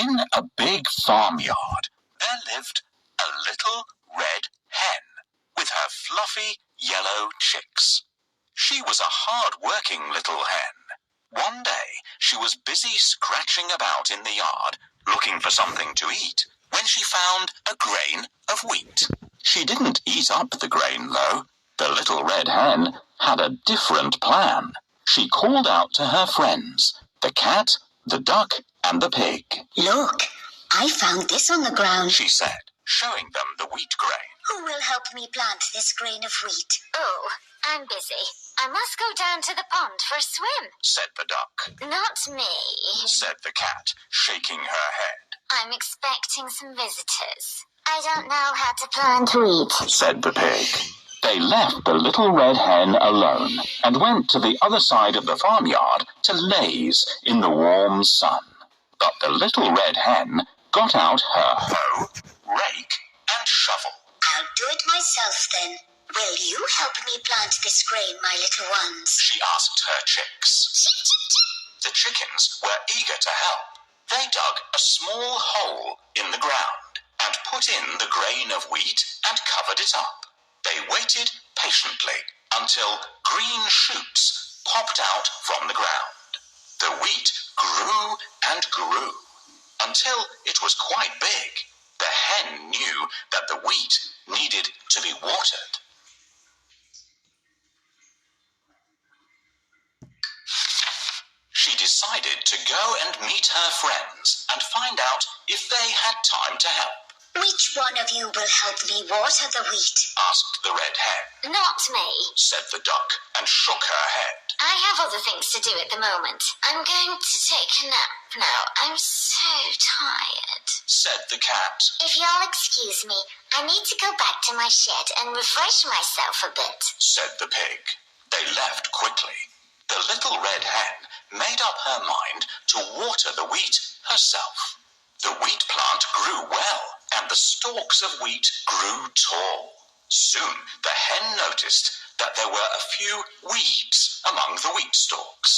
In a big farmyard, there lived a little red hen with her fluffy yellow chicks. She was a hard-working little hen. One day, she was busy scratching about in the yard, looking for something to eat, when she found a grain of wheat. She didn't eat up the grain, though. The little red hen had a different plan. She called out to her friends, the cat, the duck, and the pig. "Look, I found this on the ground," she said, showing them the wheat grain. "Who will help me plant this grain of wheat?" "Oh, I'm busy. I must go down to the pond for a swim," said the duck. "Not me," said the cat, shaking her head. "I'm expecting some visitors. I don't know how to plant wheat," said the pig. They left the little red hen alone and went to the other side of the farmyard to laze in the warm sun. But the little red hen got out her hoe, rake, and shovel. "I'll do it myself then. Will you help me plant this grain, my little ones?" she asked her chicks. The chickens were eager to help. They dug a small hole in the ground and put in the grain of wheat and covered it up. They waited patiently until green shoots popped out from the ground. The wheat grew and grew until it was quite big. The hen knew that the wheat needed to be watered. She decided to go and meet her friends and find out if they had time to help. "Which one of you will help me water the wheat?" asked the red hen. "Not me," said the duck and shook her head. "I have other things to do at the moment. I'm going to take a nap now. I'm so tired," said the cat. "If you'll excuse me, I need to go back to my shed and refresh myself a bit," said the pig. They left quickly. The little red hen made up her mind to water the wheat herself. The wheat plant grew well, and the stalks of wheat grew tall. Soon the hen noticed that there were a few weeds among the wheat stalks.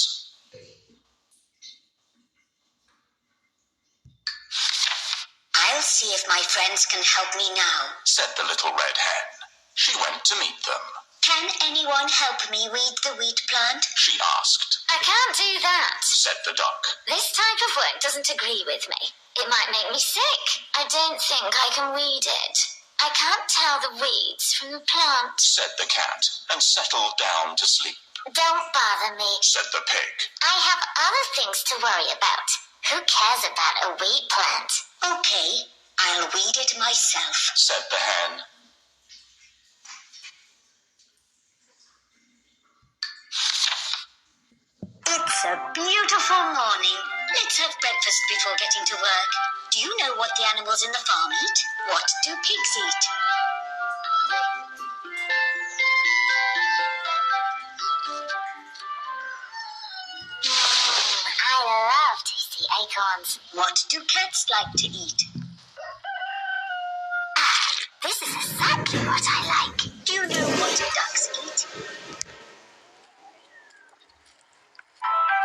"I'll see if my friends can help me now," said the little red hen. She went to meet them. "Can anyone help me weed the wheat plant?" she asked. "I can't do that," said the duck. "This type of work doesn't agree with me. It might make me sick. I don't think I can weed it. I can't tell the weeds from the plant," said the cat and settled down to sleep. "Don't bother me," said the pig. "I have other things to worry about. Who cares about a wheat plant?" "Okay, I'll weed it myself," said the hen. It's a beautiful morning. Let's have breakfast before getting to work. Do you know what the animals in the farm eat? What do pigs eat? I love tasty acorns. What do cats like to eat? This is exactly what I like. Do you know what ducks eat?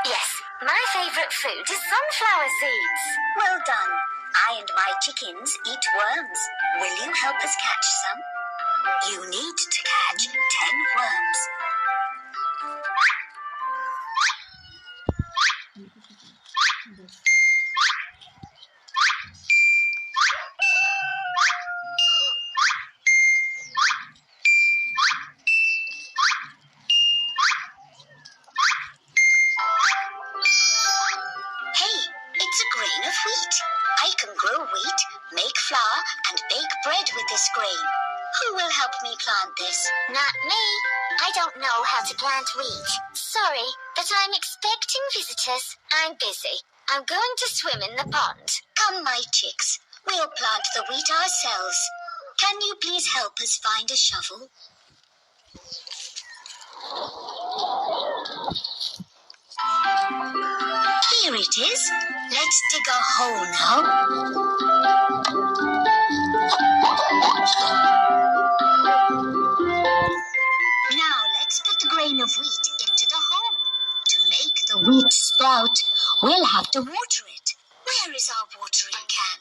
Yes, my favorite food is sunflower seeds. Well done. I and my chickens eat worms. Will you help us catch some? You need to catch 10 worms. I can grow wheat, make flour, and bake bread with this grain. Who will help me plant this? Not me. I don't know how to plant wheat. Sorry, but I'm expecting visitors. I'm busy. I'm going to swim in the pond. Come, my chicks. We'll plant the wheat ourselves. Can you please help us find a shovel? Here it is. Let's dig a hole now. Now let's put the grain of wheat into the hole. To make the wheat sprout, we'll have to water it. Where is our watering can?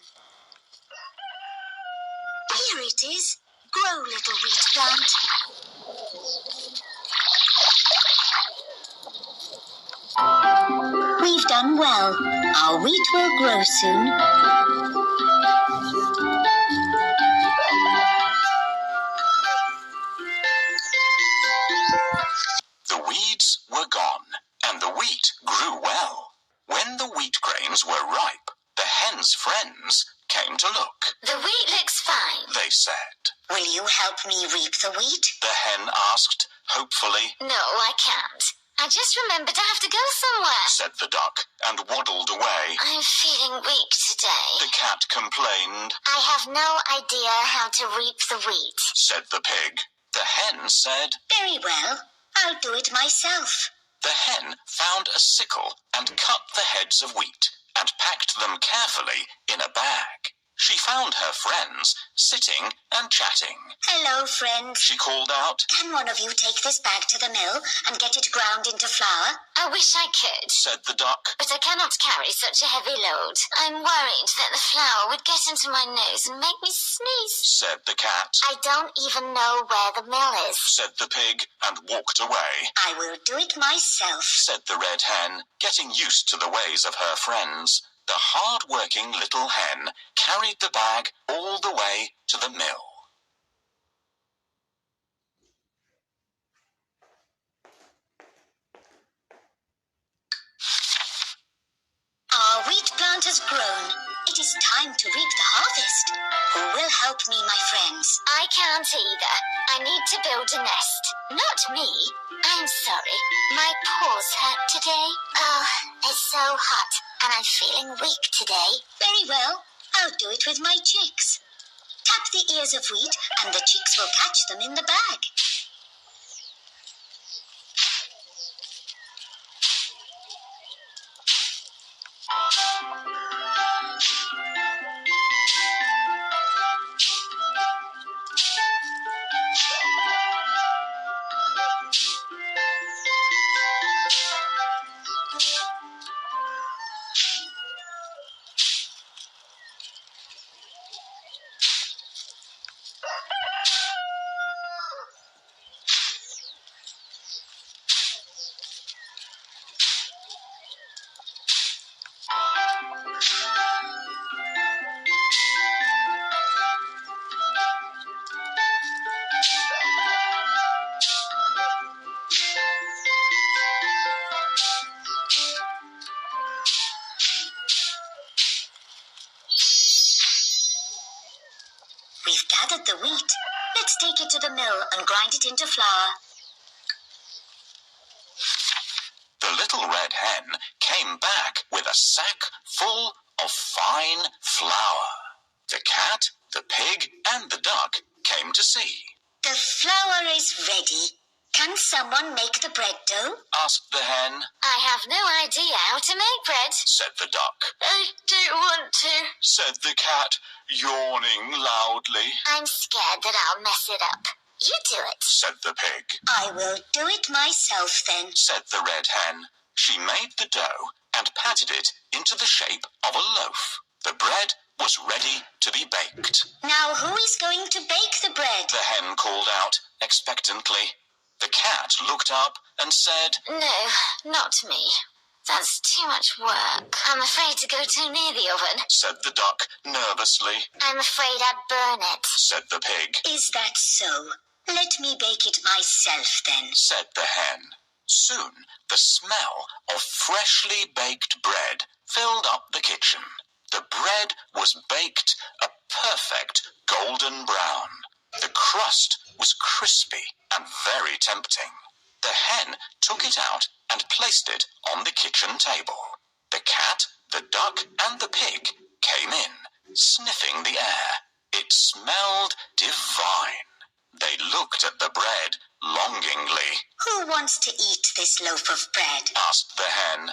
Here it is. Grow, little wheat plant. We've done well. Our wheat will grow soon. The weeds were gone, and the wheat grew well. When the wheat grains were ripe, the hen's friends came to look. The wheat looks fine. They said. Will you help me reap the wheat? The hen asked, hopefully. No, I can't. I just remembered I have to go somewhere. Said the duck, and waddled away. I'm feeling weak today. The cat complained. I have no idea how to reap the wheat. Said the pig. The hen said. Very well. I'll do it myself. The hen found a sickle and cut the heads of wheat and packed them carefully in a bag. She found her friends sitting and chatting. Hello, friends. She called out. Can one of you take this bag to the mill and get it ground into flour? I wish I could, Said the duck. but I cannot carry such a heavy load. I'm worried that the flour would get into my nose and make me sneeze. Said the cat. I don't even know where the mill is. Said the pig and walked away. I will do it myself. Said the red hen, getting used to the ways of her friends. The hard-working little hen carried the bag all the way to the mill. Our wheat plant has grown. It is time to reap the harvest. Who will help me, my friends? I can't either. I need to build a nest. Not me. I'm sorry. My paws hurt today. Oh, it's so hot, and I'm feeling weak today. Very well. I'll do it with my chicks. Tap the ears of wheat and the chicks will catch them in the bag. We've gathered the wheat. Let's take it to the mill and grind it into flour. The little red hen came back with a sack full of fine flour. The cat, the pig, and the duck came to see. The flour is ready. Can someone make the bread dough? Asked the hen. I have no idea how to make bread. Said the duck. I don't want to. Said the cat, yawning loudly. I'm scared that I'll mess it up. You do it. Said the pig. I will do it myself then. Said the red hen. She made the dough and patted it into the shape of a loaf. The bread was ready to be baked. Now who is going to bake the bread? The hen called out expectantly. The cat looked up and said, No, not me. That's too much work. I'm afraid to go too near the oven. Said the duck nervously. I'm afraid I'd burn it. Said the pig. Is that so? Let me bake it myself then. Said the hen. Soon the smell of freshly baked bread filled up the kitchen. The bread was baked a perfect golden brown. The crust was crispy and very tempting. The hen took it out and placed it on the kitchen table. The cat, the duck, and the pig came in, sniffing the air. It smelled divine. They looked at the bread longingly. Who wants to eat this loaf of bread? Asked the hen.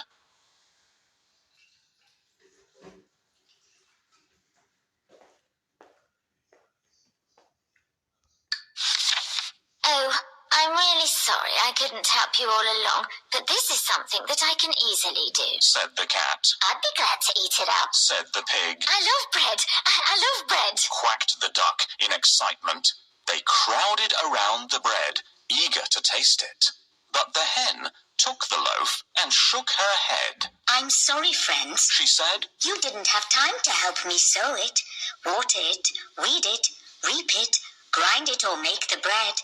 Oh, I'm really sorry I couldn't help you all along, but this is something that I can easily do, said the cat. I'd be glad to eat it up, said the pig. I love bread. I love bread. Quacked the duck in excitement. They crowded around the bread, eager to taste it. But the hen took the loaf and shook her head. I'm sorry, friends, She said, you didn't have time to help me sow it, water it, weed it, reap it, grind it or make the bread.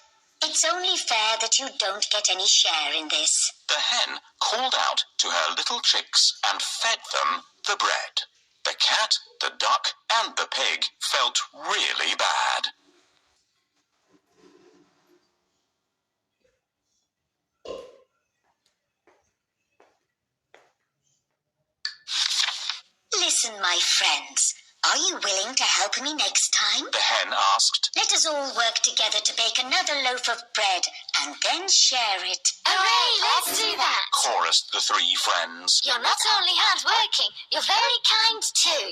It's only fair that you don't get any share in this. the hen called out to her little chicks and fed them the bread. The cat, the duck, and the pig felt really bad. Listen, my friends, are you willing to help me next time? The hen asked. Let us all work together to bake another loaf of bread and then share it. Hooray, let's do that. Chorused the three friends. You're not only hard-working, you're very kind too.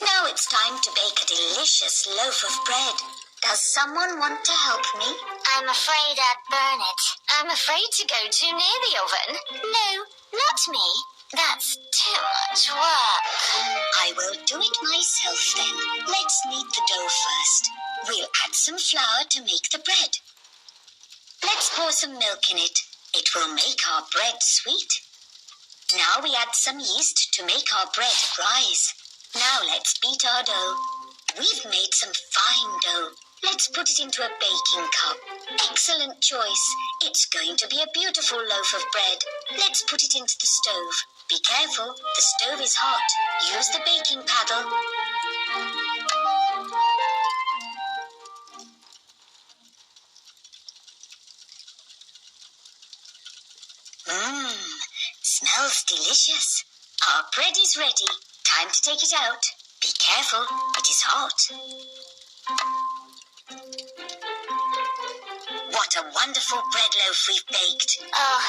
Now it's time to bake a delicious loaf of bread. Does someone want to help me? I'm afraid I'd burn it. I'm afraid to go too near the oven. No, not me. That's too much work. I will do it myself then. Let's knead the dough first. We'll add some flour to make the bread. Let's pour some milk in it. It will make our bread sweet. Now we add some yeast to make our bread rise. Now let's beat our dough. We've made some fine dough. Let's put it into a baking cup. Excellent choice. It's going to be a beautiful loaf of bread. Let's put it into the stove. Be careful, the stove is hot. Use the baking paddle. Smells delicious. Our bread is ready. Time to take it out. Be careful, it is hot. What a wonderful bread loaf we've baked. Oh,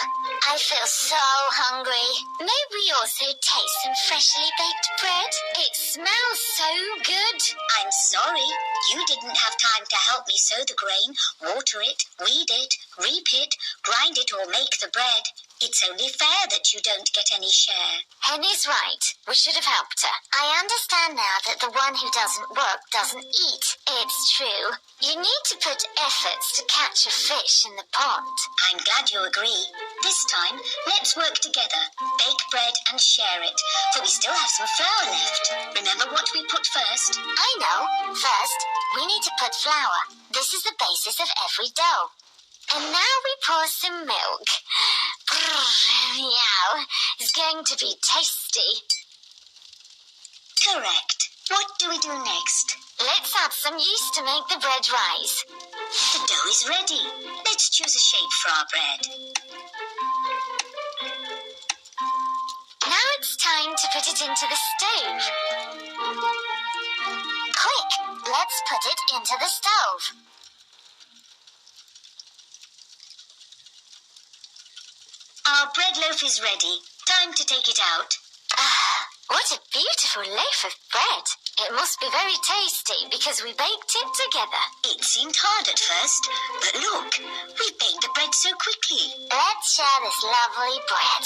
I feel so hungry. May we also taste some freshly baked bread? It smells so good. I'm sorry, you didn't have time to help me sow the grain, water it, weed it, reap it, grind it or make the bread. It's only fair that you don't get any share. Henny's right. We should have helped her. I understand now that the one who doesn't work doesn't eat. It's true. You need to put efforts to catch a fish in the pond. I'm glad you agree. This time, let's work together, bake bread and share it, for we still have some flour left. Remember what we put first? I know. First, we need to put flour. This is the basis of every dough. And now we pour some milk. Meow. It's going to be tasty. Correct. What do we do next? Let's add some yeast to make the bread rise. The dough is ready. Let's choose a shape for our bread. Now it's time to put it into the stove. Quick, let's put it into the stove. Our bread loaf is ready. Time to take it out. Ah, what a beautiful loaf of bread. It must be very tasty because we baked it together. It seemed hard at first, but look, we baked the bread so quickly. Let's share this lovely bread.